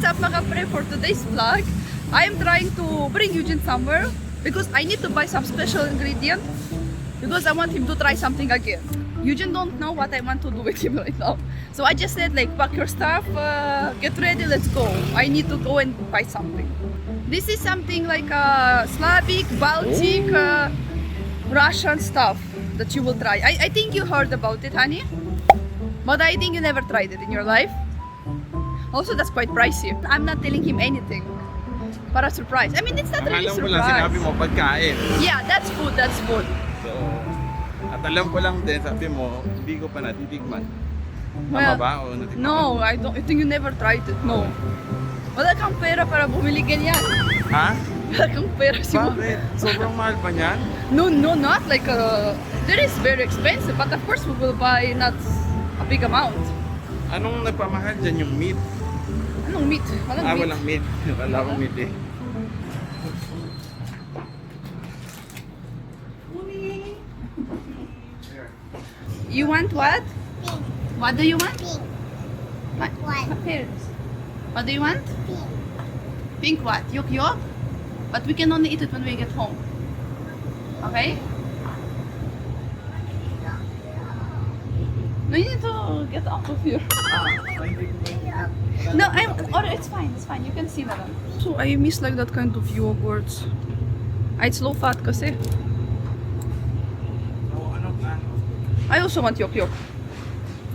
What's up mga pre? For today's vlog, I am trying to bring Eugene somewhere because I need to buy some special ingredient because I want him to try something again. Eugene don't know what I want to do with him right now. So I just said like pack your stuff, get ready, let's go. I need to go and buy something. This is something like Slavic, Baltic, Russian stuff that you will try. I think you heard about it, honey. But I think you never tried it in your life. Also, that's quite pricey. I'm not telling him anything. Para surprise. I mean, it's not really Alam ko lang surprise. sinabi mo pagkain. Yeah, that's food, that's food. So, at alam ko lang din, sabi mo, hindi ko pa natitikman. Tama Well, ba? O natikman? No, I think you never tried it. No. Wala kang pera para bumili ganyan. Ha? Wala kang pera siguro. Bakit? Sobrang mahal pa niyan? No, not like there is very expensive, but of course we will buy not a big amount. Anong nagpamahal dyan yung meat? Anong meat? Walang meat. Walang meat. Wala akong meat eh. You want what? Pink. What do you want? Pink. What? What? What do you want? Pink. Pink what? Yolk? But we can only eat it when we get home. Okay? No, you need to get out of here. No, it's fine, it's fine. You can see that. So I miss like that kind of yogurts. It's low fat kasi. So, ano plano? I also want yolk.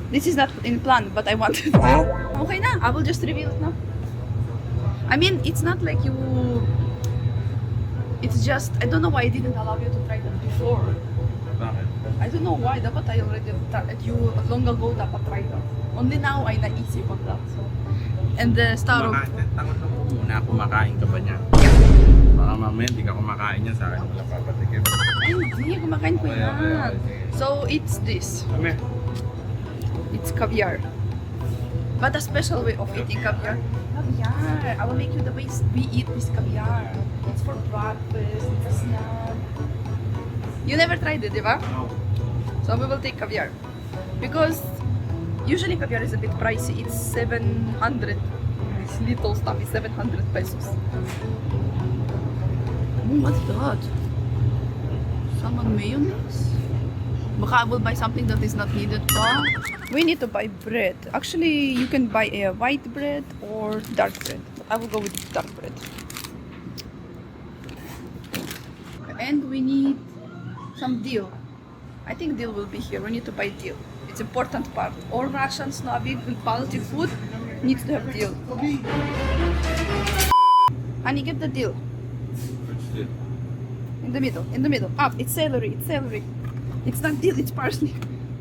This is not in plan, but I want it. Okay na, I will just reveal it now. I mean, it's not like you... It's just, I don't know why I didn't allow you to try that before. Bakit? I don't know why, dapat I already tried you long ago dapat try that. Only now ay naisip on that. So. And the star of... Takot ako muna, kumakain ka ba niya? Baka mamaya hindi ka kumakain niya sa akin. Wala papatikim. Ay, hindi, kumakain ko Okay, okay, yan. okay. So, it's this. Kami. It's caviar. But a special way of eating caviar. Caviar. I will make you the way we eat this caviar. It's for breakfast, it's a snack. You never tried it, diba? No. So we will take caviar. Because usually caviar is a bit pricey. It's 700. This little stuff is 700 pesos. Oh, what's that? Salmon mayonnaise? Baka I will buy something that is not needed pa. We need to buy bread. Actually, you can buy a white bread or dark bread. I will go with dark bread. And we need some dill. I think dill will be here. We need to buy dill. It's important part. All Russian, Slavic, and Baltic food needs to have dill. Honey, get the dill. In the middle, in the middle. Up, it's celery, it's celery. It's not dill, it's parsley.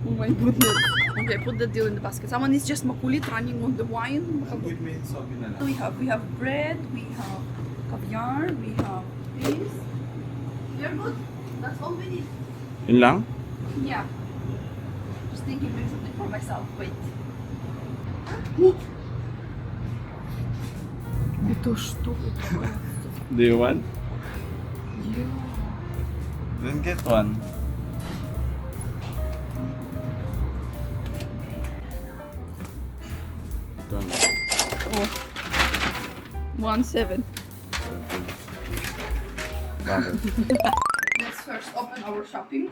Oh my goodness. Okay, put the dill in the basket. Someone is just makulit running on the wine. Put me in soggy na lang. We have bread, we have caviar, we have this. You're good. That's all we need. Yun lang? Yeah. Just thinking maybe something for myself. Wait. Ito что? Do you want? Yeah. Then get one. Ito na. Oh. 1.7. Bakit? Let's first open our shopping.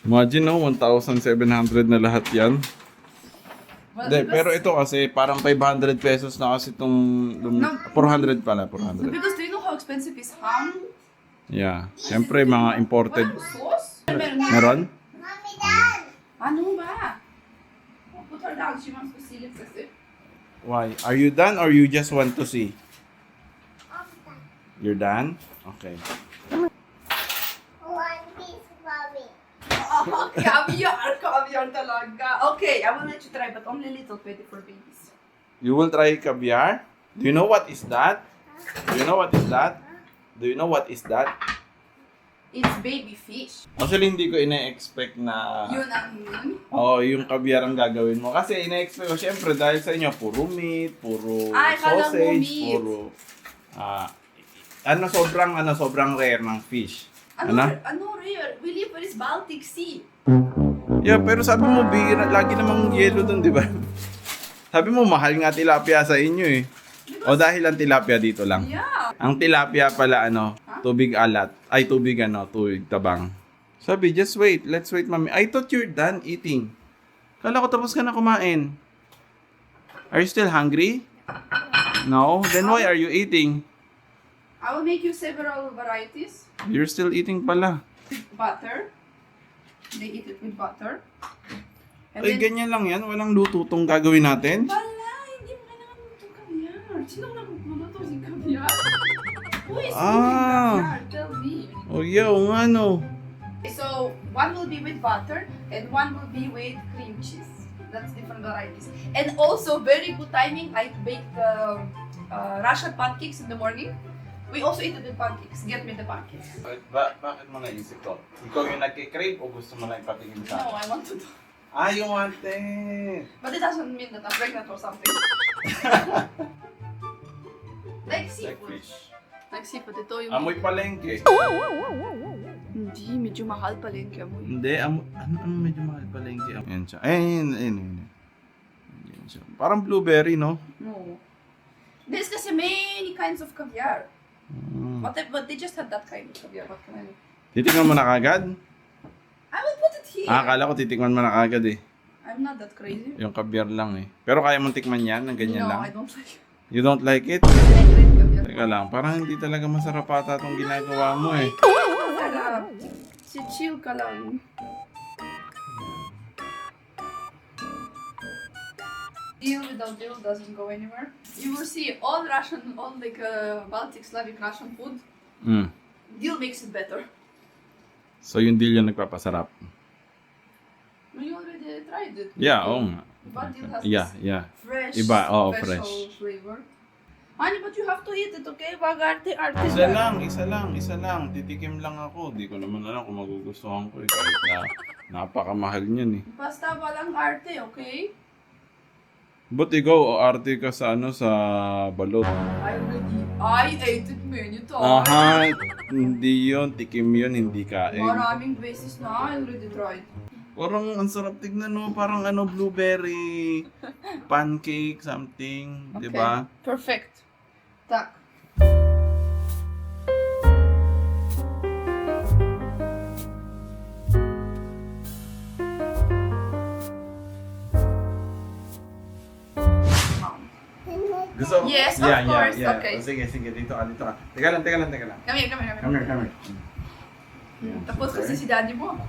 Imagine no, 1,700 na lahat yan. Well, Hindi, because- pero ito kasi parang 500 pesos na kasi itong... No. 400 pala, 400. Because do you know how expensive is ham? Yeah. Siyempre, mga imported. Walang sauce? Meron. Meron? Mommy, Dad. Ano ba? Oh, put her down. She wants to see it. Kasi. Why? Are you done or you just want to see? You're done? Okay. One piece, Mommy. Oh, caviar talaga. Okay, I will let you try, but only little pwede for babies. You will try caviar? Do you know what is that? Do you know what is that? Do you know what is that? It's baby fish. Actually, hindi ko ina-expect na... Yun ang yun. Oo, yung caviar ang gagawin mo. Kasi ina-expect ko, syempre, dahil sa inyo, puro meat, puro Ay, akala mo sausage, meat. puro... sobrang rare ng fish. Ano rare? We live in this Baltic Sea. Yeah, pero sabi mo, lagi namang yellow doon, di ba? Sabi mo, mahal nga tilapia sa inyo eh. O dahil ang tilapia dito lang. Yeah. Ang tilapia pala tubig alat. Ay, tubig tubig tabang. Sabi, just wait. Let's wait, mami. I thought you're done eating. Kala ko tapos ka na kumain. Are you still hungry? No? Then why are you eating? I will make you several varieties. You're still eating pala. Butter. They eat it with butter. And Ay, ganyan lang yan. Walang luto tong gagawin natin. Wala, hindi mo kailangan magluto caviar. Sino na magluluto si caviar? Who is Ah. cooking caviar? Tell me. Oh, yeah, o nga no. So, one will be with butter and one will be with cream cheese. That's different varieties. And also, very good timing, I baked Russian pancakes in the morning. We also eat it with pancakes. Get me the pancakes. Bakit mo naisip to? Ikaw yung nagkikrave o gusto mo lang ipatingin No, I want to do. Ah, you want it. But it doesn't mean that I'm pregnant or something. Like seafood. fish. Like seafood. Ito yung... Amoy palengke. Hindi, medyo mahal palengke mo. Hindi, ano medyo mahal palengke. Ayan siya. Ayun. Ayan siya. Parang blueberry, no? No. There's kasi many kinds of caviar. Mm. But they just had that kind of caviar. What can I do? Titikman mo na kagad? I will put it here. Akala ko titikman mo na kagad eh. I'm not that crazy. Yung kabyar lang eh. Pero kaya mong tikman yan, ng ganyan No, lang? I don't like it. You don't like it? I like red caviar. Teka lang, parang hindi talaga masarap ata itong ginagawa mo eh. Sarap. Si chill ka lang. Deal without deal doesn't go anywhere. You will see all Russian, all like Baltic, Slavic Russian food. Mm. Deal makes it better. So yung deal yung nagpapasarap. You already tried it. Yeah, oo nga. But deal has Yeah, this yeah. fresh, Iba, oo, special fresh. flavor. Honey, but you have to eat it, okay? Wag arte-arte. Isa lang. Titikim lang ako. Di ko naman alam kung magugustuhan ko eh. Kahit na napakamahal niyan eh. Basta walang arte, okay? But ikaw, o arte ka sa sa balot. I ate it many times. Aha, hindi yun. Tikim yun, hindi kain. Maraming beses na, I already tried. Parang ang sarap tignan no. Parang blueberry, pancake, something. Okay. Diba? Perfect. Tak. Gusto? Yes, of course. Okay. O, sige. Dito ka. Teka lang. Come here. Come here. Tapos kasi si daddy mo.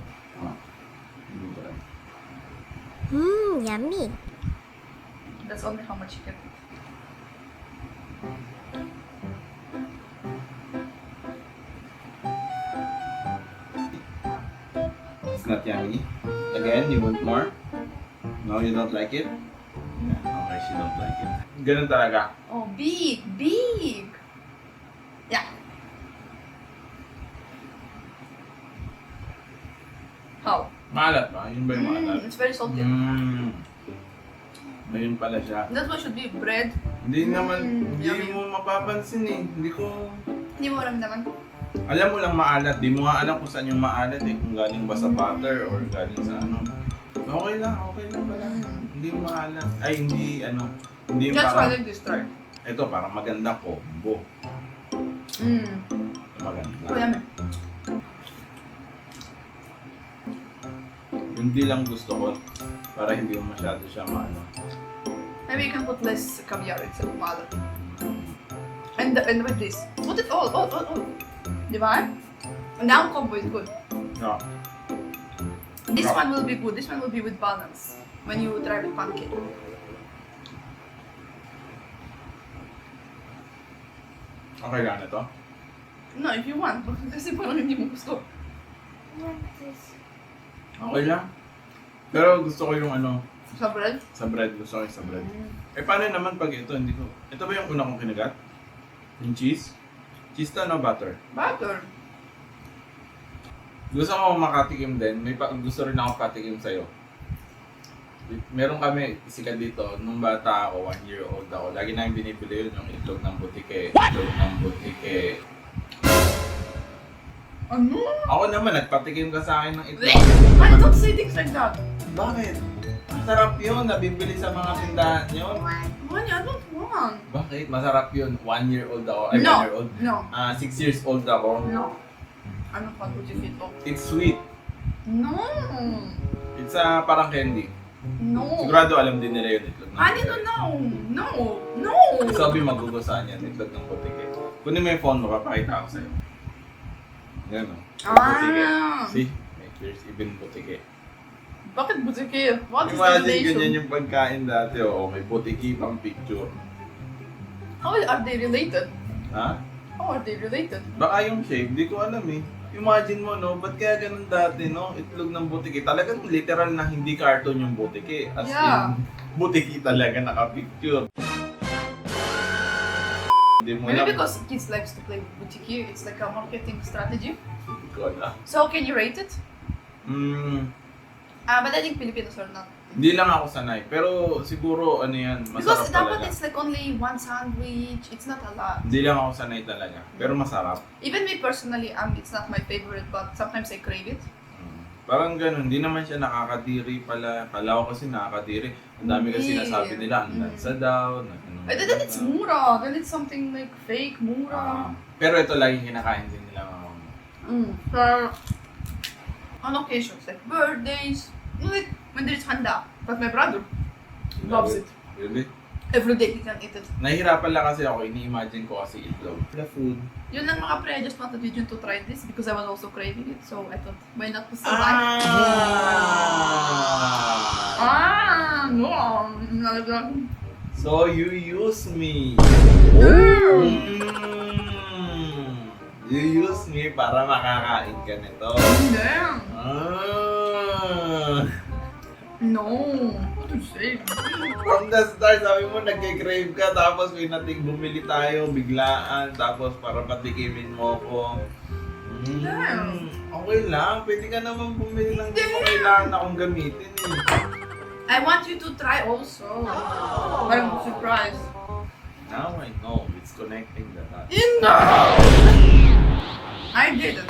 Yummy. That's only how much you can eat. It's not yummy. Again, you want more? No, you don't like it? Yeah, okay, she don't like it. Ganun talaga. Oh, big. Yeah. How? Maalat ba? Yun ba yung maalat? It's very salty. Ayun pala siya. That's why should be bread. Hindi naman, hindi Yummy. mo mapapansin eh. Hindi ko... Hindi mo alam naman. Alam mo lang maalat. Di mo nga alam kung saan yung maalat eh. Kung galing ba sa butter or galing sa ano. Okay lang pala. Hindi maalat. Ay, hindi Hindi yung That's why I parang... like this try. Ito, parang maganda combo. Maganda. Oh, yummy. Hindi lang gusto ko para hindi mo masyado siya maano. Maybe you can put less caviar instead of maalat. And with this. Put it all. Di ba? And now combo is good. No. This No. one will be good. This one will be with balance when you try with pancake. Okay lang na to? No, if you want. Kasi parang hindi mo gusto. Okay lang. Pero gusto ko yung Sa bread? sa bread. Gusto ko yung sa bread. Eh paano naman pag ito? Hindi ko... Ito ba yung una kong kinagat? Yung cheese? Cheese to butter? Butter. Gusto ko makatikim din. Gusto rin ako patikim sa'yo. Meron kami, sikat dito, nung bata ako, 1 year old ako, lagi namin binibili yun, yung itlog ng butike. Ano? Ako naman, nagpatikim ka sa akin ng itlog. I don't say things like that. Bakit? Masarap yun. Nabibili sa mga tindahan yun. Honey, I don't want. Bakit? Masarap yun. 1 year old ako. Ay, 1 No. year old. No. 6 years old ako. No. I don't want Butchikito. It's sweet. No. It's parang candy. No. Sigurado alam din nila yun itlog ng Honey, butike. no. No. No. Sabi magugusahan yan itlog ng butike. Kunin mo yung phone mo, papakita ko sa'yo. Yan o. Butike. See? There's even butike. Bakit butiki? What is the Imagine relation? ganyan yung pagkain dati. Oo, may butiki pang picture. How are they related? Ha? How are they related? Baka yung shape, di ko alam eh. Imagine mo, no? Ba't kaya ganun dati, no? Itlog ng butiki. Talagang literal na hindi cartoon yung butiki. As Yeah. in, butiki talaga nakapicture. Hindi mo Maybe alam. because kids likes to play with butiki, it's like a marketing strategy. Hindi ko alam. So can you rate it? But I think Filipinos are not. Hindi lang ako sanay. Pero siguro, ano yan, masarap Because dapat talaga. it's like only one sandwich. It's not a lot. Hindi lang ako sanay talaga. Pero masarap. Even me personally, it's not my favorite, but sometimes I crave it. Parang ganun, hindi naman siya nakakadiri pala. Kala ko kasi nakakadiri. Ang dami kasi Hindi. sinasabi nila, ang lansa daw. Then it's mura. Then it's something like fake mura. Pero ito laging kinakain din nila mga For on occasions, like birthdays, like when there's handa. But my brother loves it. Really? Every day he can eat it. Nahihirapan lang kasi ako, ini-imagine ko kasi itlog. The food. Yun lang mga pre, I just wanted you to try this because I was also craving it. So I thought, why not to survive? No. So you use me. Mm. You use me para makakain ka nito. Damn. No. What do you say? From the start, sabi mo nagke-crave ka, tapos may nating bumili tayo, biglaan, tapos para patikimin mo ko. Damn. Okay lang, pwede ka naman bumili lang, hindi mo kailangan akong gamitin eh. I want you to try also. Parang surprise. Now I know, it's connecting the dots. No! I didn't.